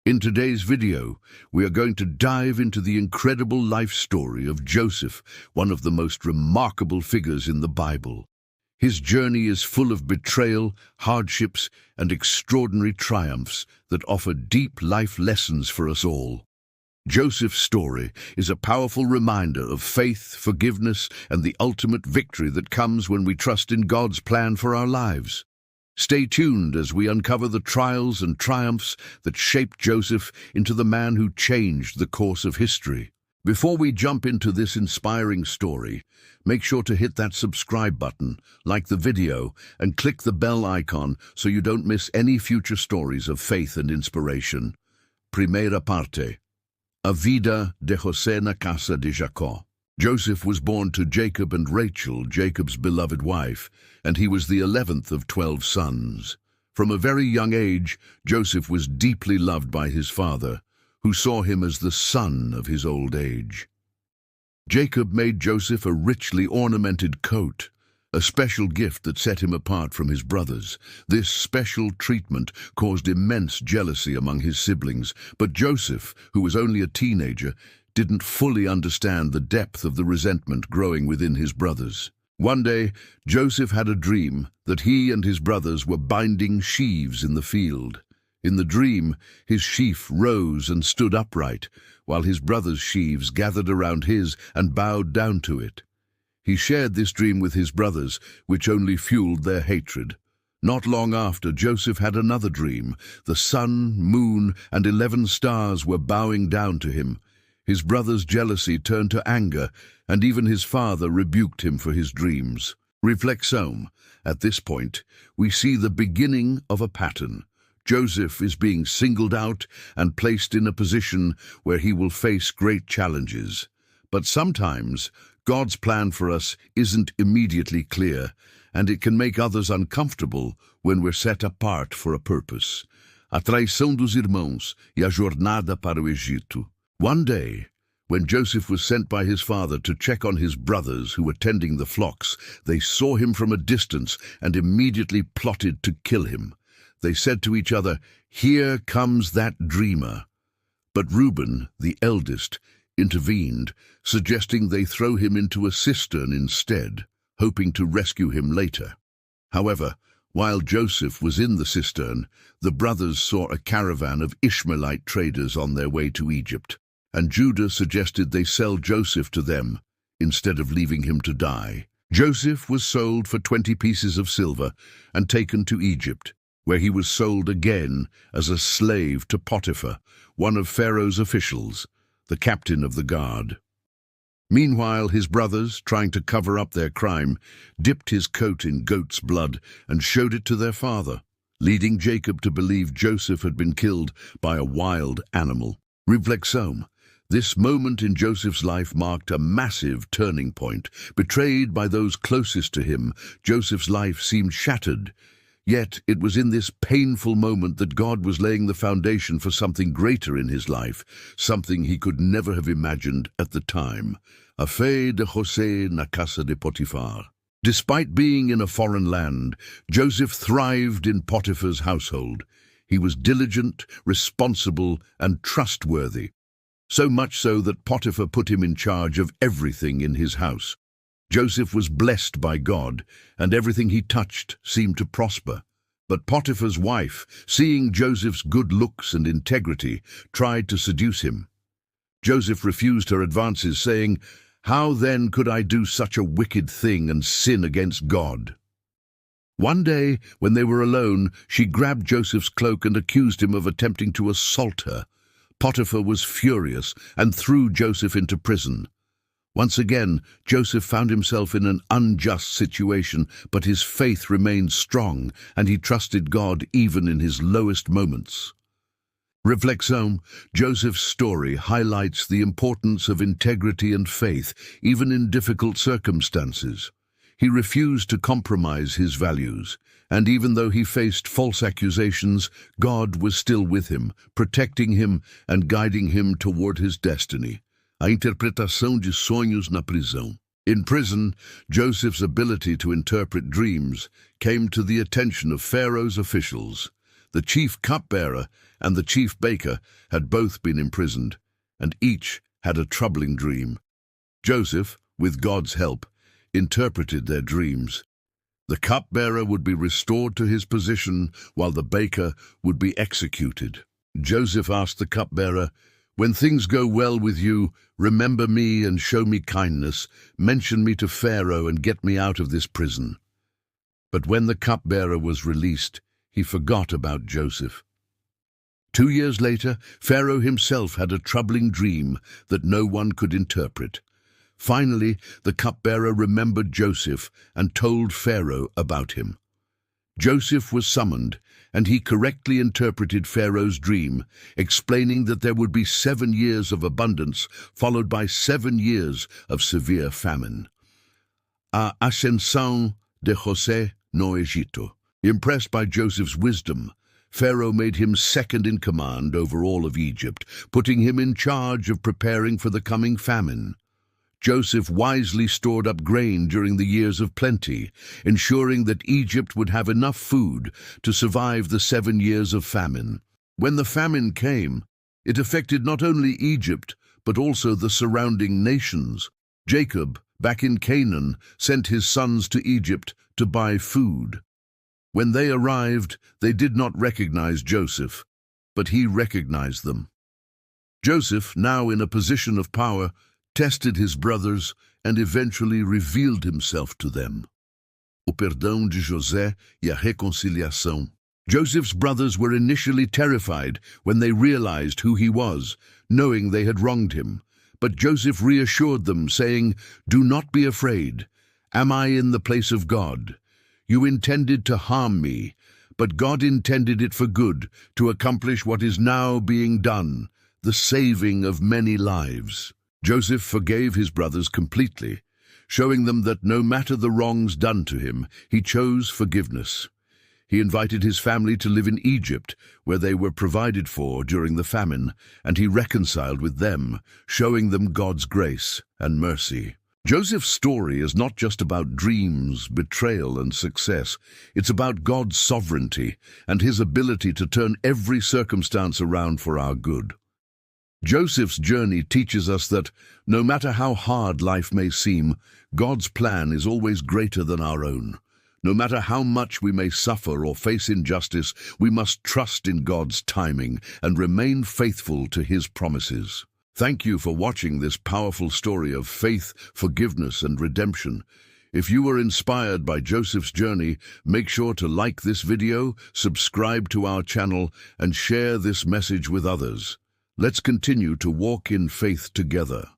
In today's video, we are going to dive into the incredible life story of Joseph, one of the most remarkable figures in the Bible. His journey is full of betrayal, hardships, and extraordinary triumphs that offer deep life lessons for us all. Joseph's story is a powerful reminder of faith, forgiveness, and the ultimate victory that comes when we trust in God's plan for our lives. Stay tuned as we uncover the trials and triumphs that shaped Joseph into the man who changed the course of history. Before we jump into this inspiring story, make sure to hit that subscribe button, like the video, and click the bell icon so you don't miss any future stories of faith and inspiration. Primera parte. A vida de José na casa de Jacó. Joseph was born to Jacob and Rachel, Jacob's beloved wife, and he was the 11th of 12 sons. From a very young age, Joseph was deeply loved by his father, who saw him as the son of his old age. Jacob made Joseph a richly ornamented coat, a special gift that set him apart from his brothers. This special treatment caused immense jealousy among his siblings, but Joseph, who was only a teenager, didn't fully understand the depth of the resentment growing within his brothers. One day, Joseph had a dream that he and his brothers were binding sheaves in the field. In the dream, his sheaf rose and stood upright, while his brothers' sheaves gathered around his and bowed down to it. He shared this dream with his brothers, which only fueled their hatred. Not long after, Joseph had another dream. The sun, moon, and 11 stars were bowing down to him. His brother's jealousy turned to anger, and even his father rebuked him for his dreams. Reflexome. At this point, we see the beginning of a pattern. Joseph is being singled out and placed in a position where he will face great challenges. But sometimes, God's plan for us isn't immediately clear, and it can make others uncomfortable when we're set apart for a purpose. A traição dos irmãos e a jornada para o Egito. One day, when Joseph was sent by his father to check on his brothers who were tending the flocks, they saw him from a distance and immediately plotted to kill him. They said to each other, "Here comes that dreamer." But Reuben, the eldest, intervened, suggesting they throw him into a cistern instead, hoping to rescue him later. However, while Joseph was in the cistern, the brothers saw a caravan of Ishmaelite traders on their way to Egypt, and Judah suggested they sell Joseph to them instead of leaving him to die. Joseph was sold for 20 pieces of silver and taken to Egypt, where he was sold again as a slave to Potiphar, one of Pharaoh's officials, the captain of the guard. Meanwhile, his brothers, trying to cover up their crime, dipped his coat in goat's blood and showed it to their father, leading Jacob to believe Joseph had been killed by a wild animal. Reflexome. This moment in Joseph's life marked a massive turning point. Betrayed by those closest to him, Joseph's life seemed shattered. Yet it was in this painful moment that God was laying the foundation for something greater in his life, something he could never have imagined at the time. A fe de José na casa de Potifar. Despite being in a foreign land, Joseph thrived in Potiphar's household. He was diligent, responsible, and trustworthy. So much so that Potiphar put him in charge of everything in his house. Joseph was blessed by God, and everything he touched seemed to prosper. But Potiphar's wife, seeing Joseph's good looks and integrity, tried to seduce him. Joseph refused her advances, saying, "How then could I do such a wicked thing and sin against God?" One day, when they were alone, she grabbed Joseph's cloak and accused him of attempting to assault her. Potiphar was furious and threw Joseph into prison. Once again, Joseph found himself in an unjust situation, but his faith remained strong, and he trusted God even in his lowest moments. Reflexome. Joseph's story highlights the importance of integrity and faith, even in difficult circumstances. He refused to compromise his values, and even though he faced false accusations, God was still with him, protecting him and guiding him toward his destiny. A interpretação de sonhos na prisão. In prison, Joseph's ability to interpret dreams came to the attention of Pharaoh's officials. The chief cupbearer and the chief baker had both been imprisoned, and each had a troubling dream. Joseph, with God's help, interpreted their dreams. The cupbearer would be restored to his position, while the baker would be executed. Joseph asked the cupbearer, "When things go well with you, remember me and show me kindness. Mention me to Pharaoh and get me out of this prison." But when the cupbearer was released, he forgot about Joseph. 2 years later, Pharaoh himself had a troubling dream that no one could interpret. Finally, the cupbearer remembered Joseph and told Pharaoh about him. Joseph was summoned, and he correctly interpreted Pharaoh's dream, explaining that there would be 7 years of abundance, followed by 7 years of severe famine. A ascensão de José no Egito. Impressed by Joseph's wisdom, Pharaoh made him second in command over all of Egypt, putting him in charge of preparing for the coming famine. Joseph wisely stored up grain during the years of plenty, ensuring that Egypt would have enough food to survive the 7 years of famine. When the famine came, it affected not only Egypt, but also the surrounding nations. Jacob, back in Canaan, sent his sons to Egypt to buy food. When they arrived, they did not recognize Joseph, but he recognized them. Joseph, now in a position of power, tested his brothers and eventually revealed himself to them. O perdão de José e a reconciliação. Joseph's brothers were initially terrified when they realized who he was, knowing they had wronged him. But Joseph reassured them, saying, "Do not be afraid. Am I in the place of God? You intended to harm me, but God intended it for good, to accomplish what is now being done, the saving of many lives." Joseph forgave his brothers completely, showing them that no matter the wrongs done to him, he chose forgiveness. He invited his family to live in Egypt, where they were provided for during the famine, and he reconciled with them, showing them God's grace and mercy. Joseph's story is not just about dreams, betrayal, and success. It's about God's sovereignty and his ability to turn every circumstance around for our good. Joseph's journey teaches us that, no matter how hard life may seem, God's plan is always greater than our own. No matter how much we may suffer or face injustice, we must trust in God's timing and remain faithful to his promises. Thank you for watching this powerful story of faith, forgiveness, and redemption. If you were inspired by Joseph's journey, make sure to like this video, subscribe to our channel, and share this message with others. Let's continue to walk in faith together.